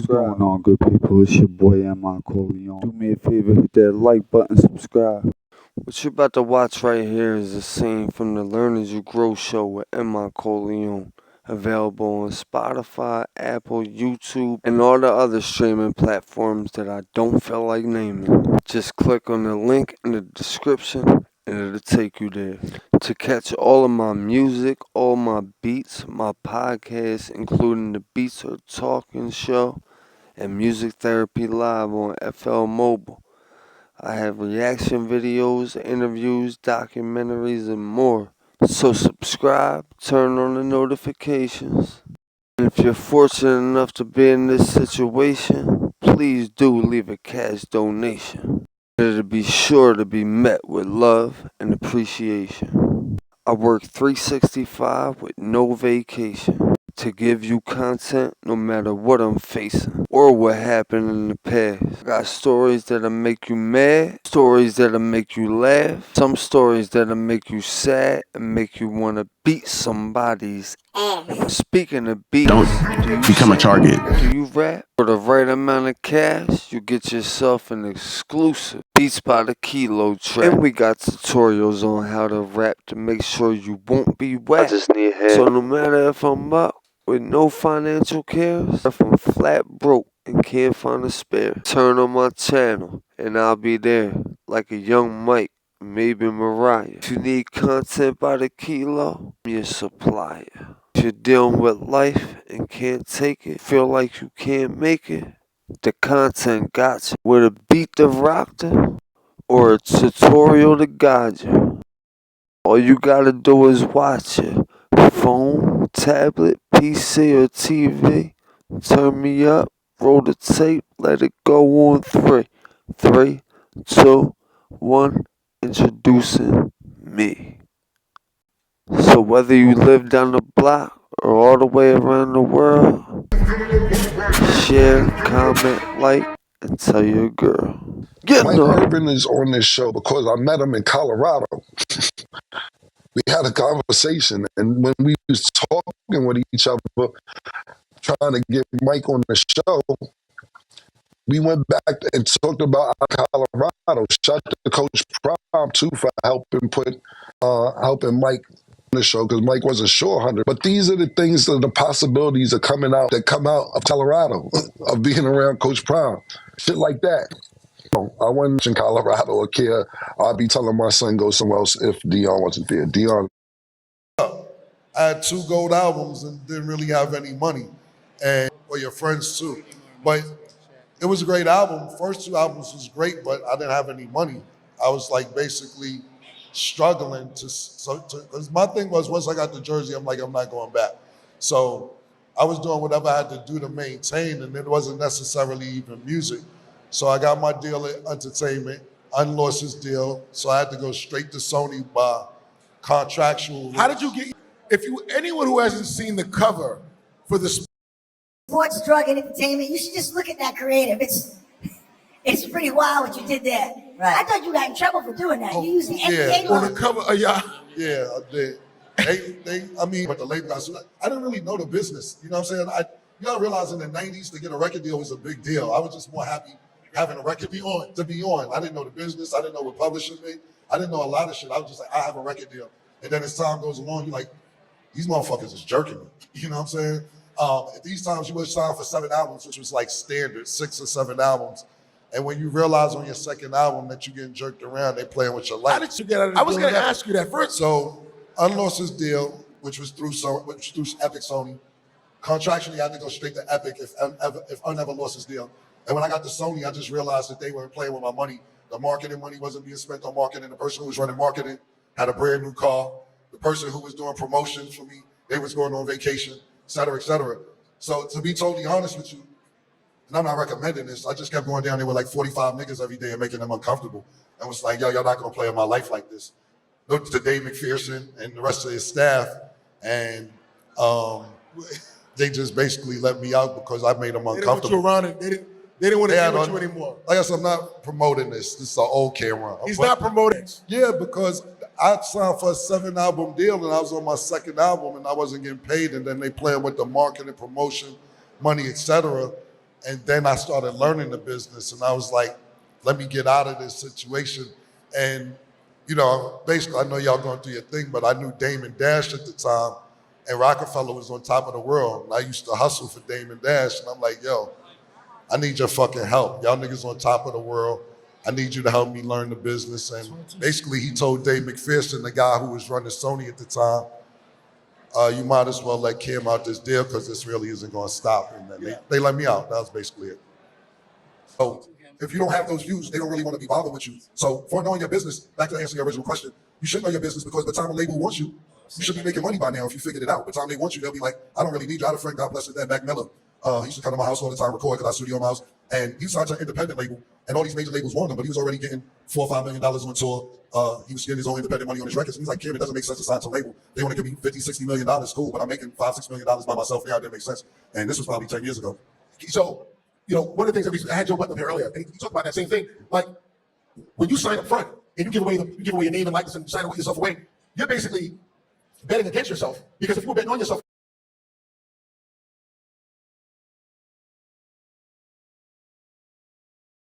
going on, good people? It's your boy M-i-Corleone. Do me a favor, hit that like button, subscribe. What you're about to watch right here is a scene from the Learn As You Grow show with M-i-Corleone. Available on Spotify, Apple, YouTube, and all the other streaming platforms that I don't feel like naming. Just click on the link in the description and it'll take you there. To catch all of my music, all my beats, my podcasts, including the Beats or Talking Show and Music Therapy Live on FL Mobile. I have reaction videos, interviews, documentaries, and more. So subscribe, turn on the notifications. And if you're fortunate enough to be in this situation, please do leave a cash donation. It'll be sure to be met with love and appreciation. I work 365 with no vacation to give you content no matter what I'm facing or what happened in the past. I got stories that'll make you mad, stories that'll make you laugh, some stories that'll make you sad and make you want to beat somebody's ass. Speaking of beats, don't become a target. Do you rap? For the right amount of cash, you get yourself an exclusive Beats by the Kilo track. And we got tutorials on how to rap to make sure you won't be whacked. I just need help. So no matter if I'm up with no financial cares, if I'm flat broke and can't find a spare, turn on my channel and I'll be there like a young Mike, maybe Mariah. If you need content by the kilo, I'm your supplier. If you're dealing with life and can't take it, feel like you can't make it, the content got you. With a beat to rock to or a tutorial to guide you. All you gotta do is watch it. Phone, tablet, PC, or TV. Turn me up, roll the tape, let it go on 3. 3, 2, 1, introducing me. So whether you live down the block or all the way around the world, share, comment, like, and tell your girl. Mike Urban is on this show because I met him in Colorado. We had a conversation, and when we was talking with each other, trying to get Mike on the show, we went back and talked about Colorado. Shout out to Coach Prom too for helping Mike on the show because Mike wasn't sure 100. But these are the things that the possibilities are coming out that come out of Colorado of being around Coach Prom, shit like that. I wasn't in Colorado or care. I'd be telling my son go somewhere else if Dion wasn't there. Dion. I had 2 gold albums and didn't really have any money, and or your friends too. But it was a great album. First 2 albums was great, but I didn't have any money. I was like basically struggling because my thing was once I got to Jersey, I'm like, I'm not going back. So I was doing whatever I had to do to maintain, and it wasn't necessarily even music. So I got my deal at entertainment, unlost his deal, so I had to go straight to Sony by contractual. How did you get, anyone who hasn't seen the cover for the sports, drug, and entertainment, you should just look at that creative. It's pretty wild what you did there. Right. I thought you got in trouble for doing that. You used the NBA on the cover of Yeah, I did. But the label guys, I didn't really know the business. You know what I'm saying? You gotta realize in the 90s to get a record deal was a big deal. I was just more happy having a record to be on. I didn't know the business. I didn't know what publishing made. I didn't know a lot of shit. I was just like, I have a record deal. And then as time goes along, you're like, these motherfuckers is jerking me. You know what I'm saying? At these times, you would sign for 7 albums, which was like standard, 6 or 7 albums. And when you realize on your second album that you're getting jerked around, they playing with your life. How did you get out of the deal? I was going to ask you that first. So, unlost his deal, which was through Epic Sony. Contractually, I had to go straight to Epic if Unever lost his deal. And when I got to Sony, I just realized that they weren't playing with my money. The marketing money wasn't being spent on marketing. The person who was running marketing had a brand new car. The person who was doing promotions for me, they was going on vacation, et cetera, et cetera. So to be totally honest with you, and I'm not recommending this, I just kept going down there with like 45 niggas every day and making them uncomfortable. And was like, yo, y'all not gonna play in my life like this. Looked to Dave McPherson and the rest of his staff, and they just basically let me out because I made them uncomfortable. They didn't want to deal with you anymore. I guess I'm not promoting this. This is an old camera. He's not promoting. Yeah, because I signed for a 7-album deal and I was on my second album and I wasn't getting paid, and then they playing with the marketing, promotion, money, etc. And then I started learning the business, and I was like, let me get out of this situation. And, you know, basically, I know y'all going through your thing, but I knew Damon Dash at the time, and Rocafella was on top of the world. And I used to hustle for Damon Dash, and I'm like, yo, I need your fucking help. Y'all niggas on top of the world. I need you to help me learn the business. And basically, he told Dave McPherson, the guy who was running Sony at the time, you might as well let Kim out this deal because this really isn't going to stop. And then they let me out. That was basically it. So if you don't have those views, they don't really want to be bothered with you. So for knowing your business, back to answer your original question, you should know your business because by the time a label wants you, you should be making money by now if you figured it out. By the time they want you, they'll be like, I don't really need you. I had a friend, God bless his dad, Mac Miller. He used to come to my house all the time, record because I studio in my house. And he signed to an independent label, and all these major labels wanted him, but he was already getting $4 or $5 million on tour. He was getting his own independent money on his records. And he's like, Kim, it doesn't make sense to sign to a label. They want to give me $50, $60 million, cool, but I'm making $5, $6 million by myself. Yeah, it didn't make sense. And this was probably 10 years ago. So, you know, one of the things that I had Joe Button up here earlier, and he talked about that same thing. Like, when you sign up front and you give away your name and likeness and sign yourself away, you're basically betting against yourself. Because if you were betting on yourself,